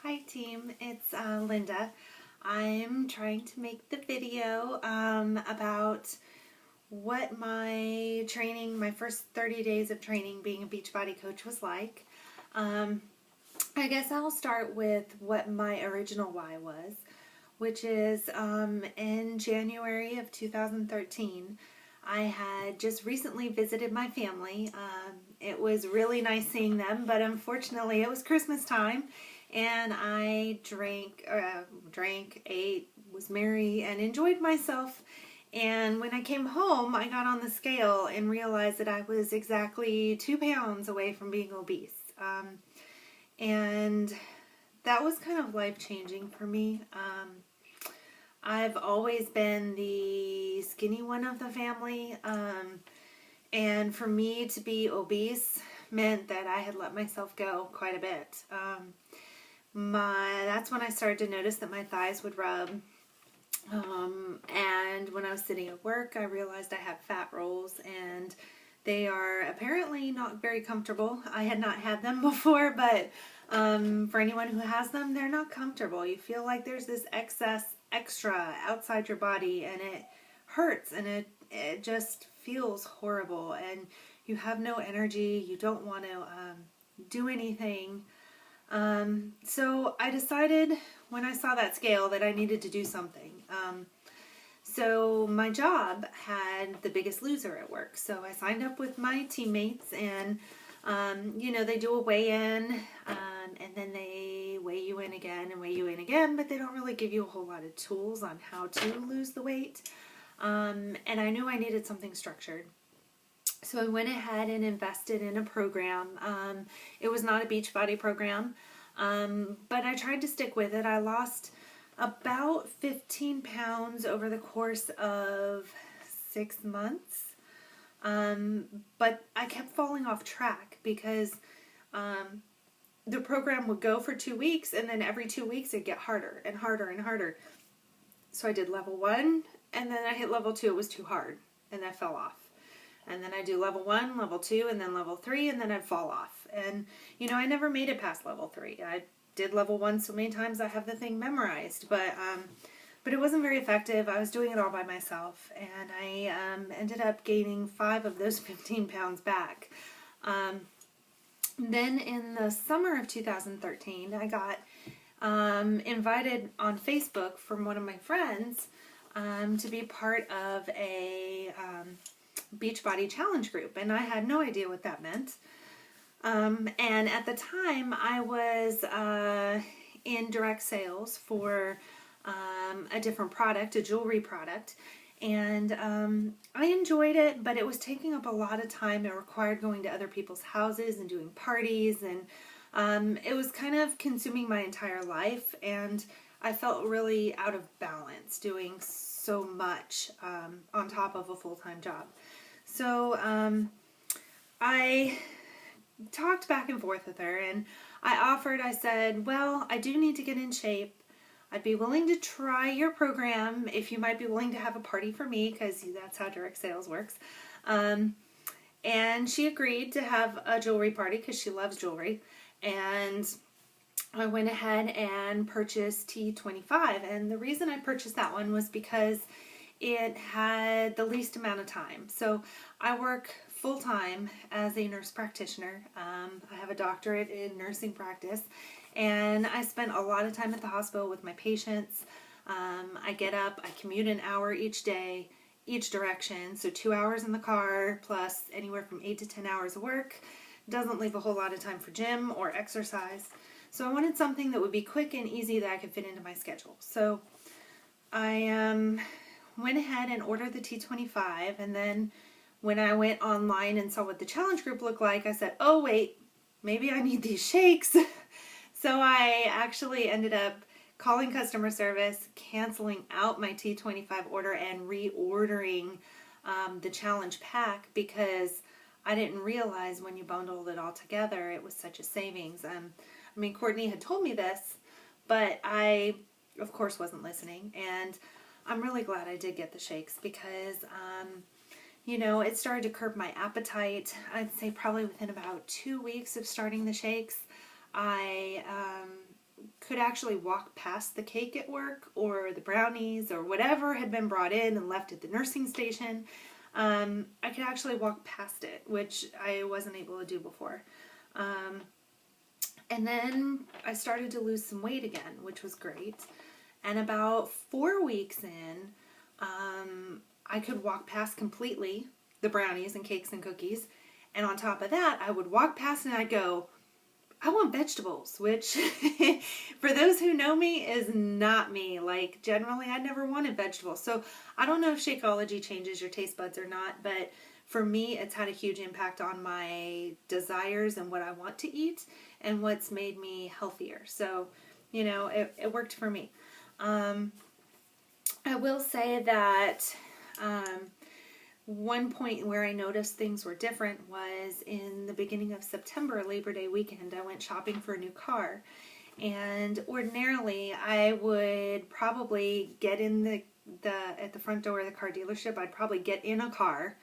Hi team, it's Linda. I'm trying to make the video about what my training, my first 30 days of training being a Beachbody coach was like. Um, I guess I'll start with what my original why was, which is in January of 2013. I had just recently visited my family. It was really nice seeing them, but unfortunately it was Christmas time and I ate, was merry, and enjoyed myself. And when I came home, I got on the scale and realized that I was exactly 2 pounds away from being obese. And that was kind of life-changing for me. I've always been the skinny one of the family, and for me to be obese meant that I had let myself go quite a bit. That's when I started to notice that my thighs would rub, and when I was sitting at work, I realized I had fat rolls, and they are apparently not very comfortable. I had not had them before, but for anyone who has them, they're not comfortable. You feel like there's this extra outside your body, and it hurts, and it just feels horrible, and you have no energy. You don't want to do anything. So I decided when I saw that scale that I needed to do something. So my job had the Biggest Loser at work. So I signed up with my teammates, and they do a weigh-in, and then they weigh you in again and weigh you in again, but they don't really give you a whole lot of tools on how to lose the weight. And I knew I needed something structured. So I went ahead and invested in a program. It was not a Beachbody program, but I tried to stick with it. I lost about 15 pounds over the course of 6 months, but I kept falling off track because the program would go for 2 weeks, and then every 2 weeks it'd get harder and harder and harder. So I did level 1, and then I hit level 2. It was too hard, and I fell off. And then I do level 1, level 2, and then level 3, and then I'd fall off. And, I never made it past level 3. I did level 1 so many times I have the thing memorized, but it wasn't very effective. I was doing it all by myself, and I ended up gaining 5 of those 15 pounds back. Then in the summer of 2013, I got invited on Facebook from one of my friends to be part of a Beachbody challenge group, and I had no idea what that meant. And at the time, I was in direct sales for a different product, a jewelry product, and I enjoyed it, but it was taking up a lot of time. It required going to other people's houses and doing parties, and it was kind of consuming my entire life, and I felt really out of balance doing so much on top of a full-time job. So I talked back and forth with her, and I said, well, I do need to get in shape. I'd be willing to try your program if you might be willing to have a party for me, because that's how direct sales works. And she agreed to have a jewelry party because she loves jewelry. And I went ahead and purchased T25. And the reason I purchased that one was because it had the least amount of time. So I work full-time as a nurse practitioner. I have a doctorate in nursing practice, and I spent a lot of time at the hospital with my patients. I get up, I commute an hour each day, each direction, so 2 hours in the car, plus anywhere from 8 to 10 hours of work. Doesn't leave a whole lot of time for gym or exercise. So I wanted something that would be quick and easy that I could fit into my schedule. So I went ahead and ordered the T25, and then when I went online and saw what the challenge group looked like, I said, oh wait, maybe I need these shakes. So I actually ended up calling customer service, canceling out my T25 order, and reordering the challenge pack, because I didn't realize when you bundled it all together it was such a savings. Courtney had told me this, but I of course wasn't listening, and I'm really glad I did get the shakes, because it started to curb my appetite. I'd say probably within about 2 weeks of starting the shakes, I could actually walk past the cake at work or the brownies or whatever had been brought in and left at the nursing station. I could actually walk past it, which I wasn't able to do before. And then I started to lose some weight again, which was great. And about 4 weeks in, I could walk past completely the brownies and cakes and cookies. And on top of that, I would walk past and I'd go, I want vegetables, which for those who know me is not me. Like generally I never wanted vegetables. So I don't know if Shakeology changes your taste buds or not, but for me it's had a huge impact on my desires and what I want to eat and what's made me healthier. So, you know, it worked for me. I will say that one point where I noticed things were different was in the beginning of September, Labor Day weekend. I went shopping for a new car. And ordinarily, I would probably get in at the front door of the car dealership, I'd probably get in a car,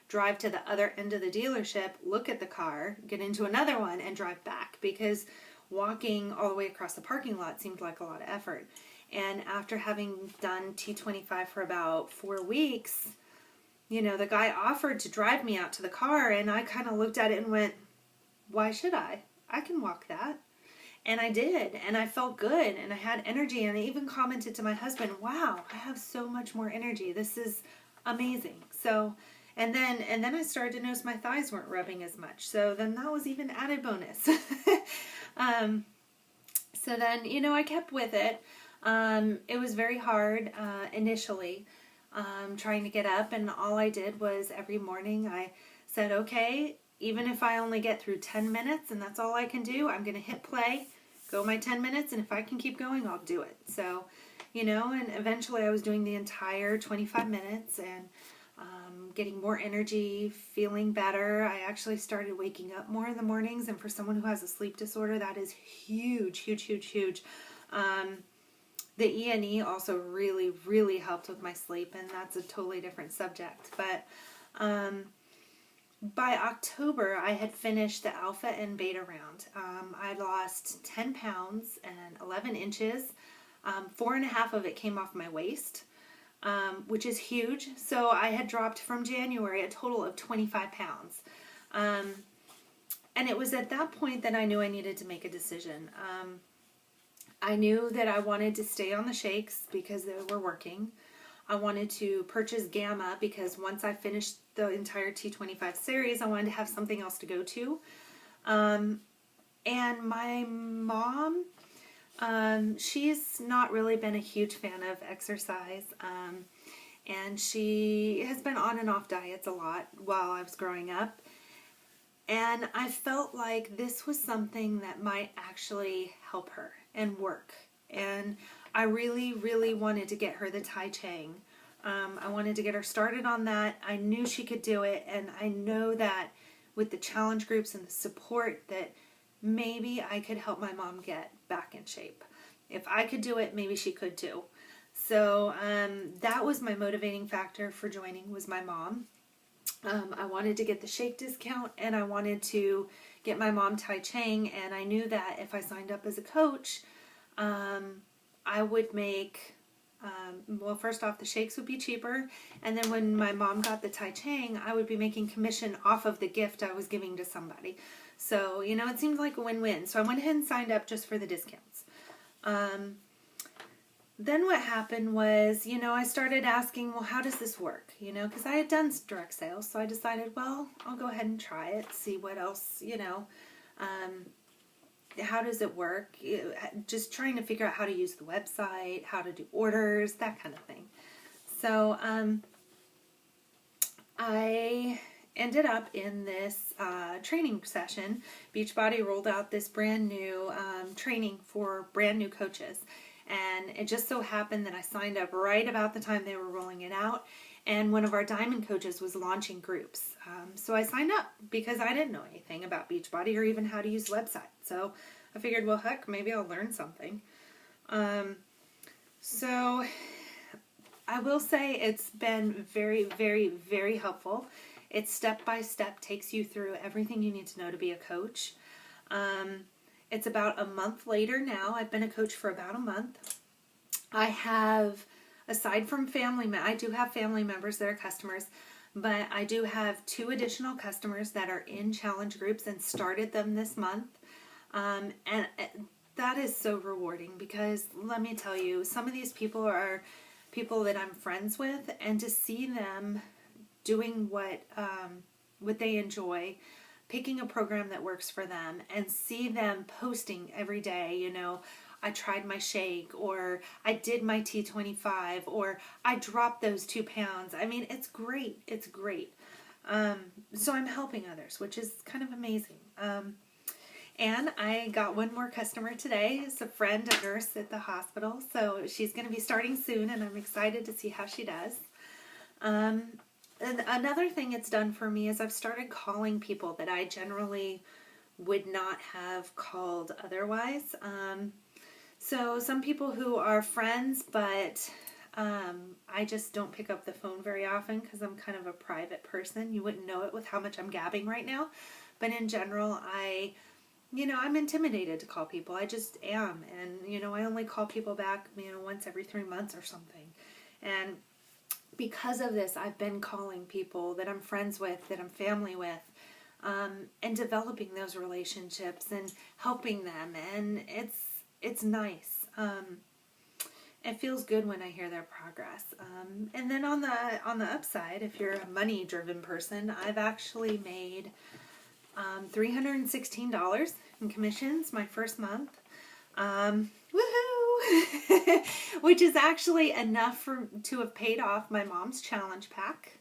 drive to the other end of the dealership, look at the car, get into another one, and drive back. Because walking all the way across the parking lot seemed like a lot of effort. And after having done T25 for about 4 weeks, you know, the guy offered to drive me out to the car, and I kind of looked at it and went, why should I? I can walk that. And I did, and I felt good, and I had energy, and I even commented to my husband, wow, I have so much more energy. This is amazing. So, and then I started to notice my thighs weren't rubbing as much. So then that was even added bonus. So then, you know, I kept with it. It was very hard initially. Trying to get up, and all I did was every morning I said, okay, even if I only get through 10 minutes and that's all I can do, I'm going to hit play, go my 10 minutes, and if I can keep going, I'll do it. So, you know, and eventually I was doing the entire 25 minutes and getting more energy, feeling better. I actually started waking up more in the mornings, and for someone who has a sleep disorder, that is huge, huge, huge, huge. The E&E also really, really helped with my sleep, and that's a totally different subject. But by October, I had finished the alpha and beta round. I lost 10 pounds and 11 inches. 4.5 of it came off my waist, which is huge. So I had dropped from January a total of 25 pounds. And it was at that point that I knew I needed to make a decision. I knew that I wanted to stay on the shakes because they were working. I wanted to purchase Gamma because once I finished the entire T25 series, I wanted to have something else to go to. And my mom, she's not really been a huge fan of exercise. And she has been on and off diets a lot while I was growing up. And I felt like this was something that might actually help her and work. And I really, really wanted to get her the Tai Chang. I wanted to get her started on that. I knew she could do it, and I know that with the challenge groups and the support that maybe I could help my mom get back in shape. If I could do it, maybe she could too. So that was my motivating factor for joining, was my mom. I wanted to get the shake discount, and I wanted to get my mom Tai Chang, and I knew that if I signed up as a coach, I would make, well, first off, the shakes would be cheaper, and then when my mom got the Tai Chang, I would be making commission off of the gift I was giving to somebody. So, you know, it seemed like a win-win. So I went ahead and signed up just for the discounts. Then what happened was, you know, I started asking, well, how does this work? You know, because I had done direct sales, so I decided, well, I'll go ahead and try it, see what else, you know, how does it work? Just trying to figure out how to use the website, how to do orders, that kind of thing. So I ended up in this training session. Beachbody rolled out this brand new training for brand new coaches. And it just so happened that I signed up right about the time they were rolling it out. And one of our diamond coaches was launching groups. So I signed up because I didn't know anything about Beachbody or even how to use the website. So I figured, well, heck, maybe I'll learn something. So I will say it's been very, very, very helpful. It's step by step, takes you through everything you need to know to be a coach. It's about a month later now. I've been a coach for about a month. I have, aside from I do have family members that are customers, but I do have 2 additional customers that are in challenge groups and started them this month. And that is so rewarding because let me tell you, some of these people are people that I'm friends with, and to see them doing what they enjoy, picking a program that works for them, and see them posting every day, I tried my shake, or I did my T25, or I dropped those 2 pounds. I mean, it's great. It's great. So I'm helping others, which is kind of amazing. And I got one more customer today. It's a friend, a nurse at the hospital. So she's going to be starting soon, and I'm excited to see how she does. And another thing it's done for me is I've started calling people that I generally would not have called otherwise. So some people who are friends, but I just don't pick up the phone very often because I'm kind of a private person. You wouldn't know it with how much I'm gabbing right now. But in general, I'm intimidated to call people. I just am. And, I only call people back, once every 3 months or something. And because of this, I've been calling people that I'm friends with, that I'm family with, and developing those relationships and helping them. And it's nice. It feels good when I hear their progress. And then on the upside, if you're a money-driven person, I've actually made $316 in commissions my first month. Woohoo! Which is actually enough to have paid off my mom's challenge pack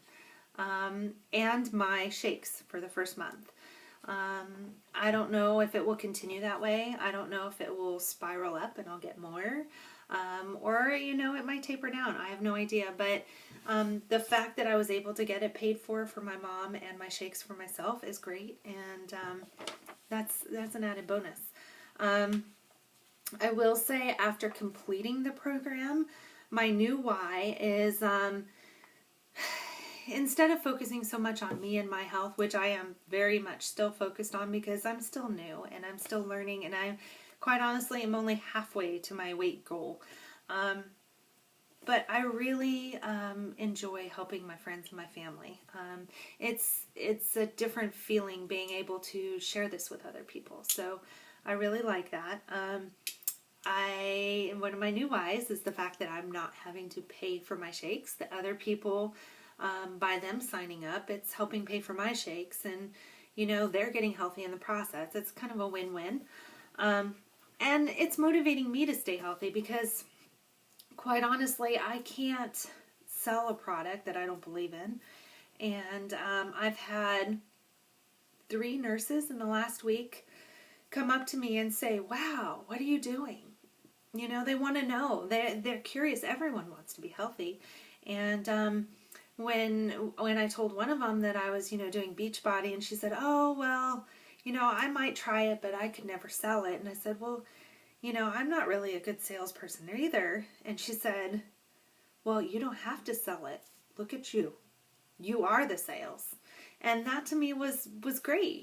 and my shakes for the first month. I don't know if it will continue that way. I don't know if it will spiral up and I'll get more. Or, it might taper down. I have no idea. But the fact that I was able to get it paid for my mom and my shakes for myself is great. And that's an added bonus. I will say after completing the program, my new why is instead of focusing so much on me and my health, which I am very much still focused on because I'm still new and I'm still learning, and I quite honestly am only halfway to my weight goal. But I really enjoy helping my friends and my family. It's a different feeling being able to share this with other people. So I really like that. One of my new whys is the fact that I'm not having to pay for my shakes. That other people, by them signing up, it's helping pay for my shakes, and they're getting healthy in the process. It's kind of a win-win. And it's motivating me to stay healthy because, quite honestly, I can't sell a product that I don't believe in. And I've had 3 nurses in the last week come up to me and say, "Wow, what are you doing?" They want to know. They're curious. Everyone wants to be healthy. And when I told one of them that I was, doing Beachbody, and she said, "Oh, well, I might try it, but I could never sell it." And I said, "Well, I'm not really a good salesperson either." And she said, "Well, you don't have to sell it. Look at you. You are the sales." And that to me was great.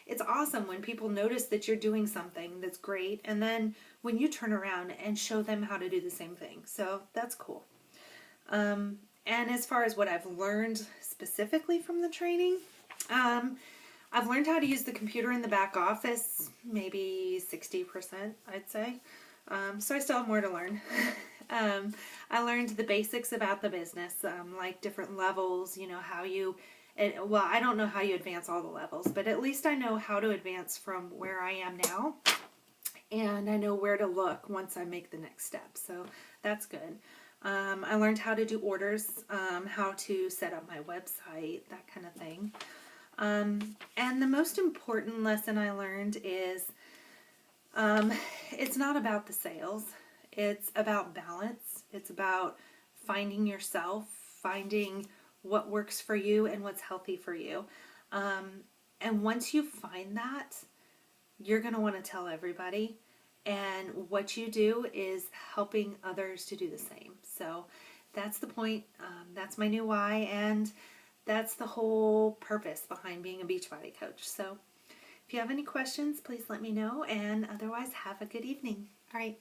It's awesome when people notice that you're doing something that's great, and then when you turn around and show them how to do the same thing. So that's cool. And as far as what I've learned specifically from the training, I've learned how to use the computer in the back office, maybe 60%, I'd say. So I still have more to learn. I learned the basics about the business, like different levels, I don't know how you advance all the levels, but at least I know how to advance from where I am now, and I know where to look once I make the next step. So that's good. I learned how to do orders, how to set up my website, that kind of thing. And the most important lesson I learned is it's not about the sales. It's about balance. It's about finding yourself, finding what works for you and what's healthy for you. And once you find that, you're going to want to tell everybody. And what you do is helping others to do the same. So that's the point. That's my new why. And that's the whole purpose behind being a Beachbody coach. So If you have any questions, please let me know, and otherwise have a good evening. All right.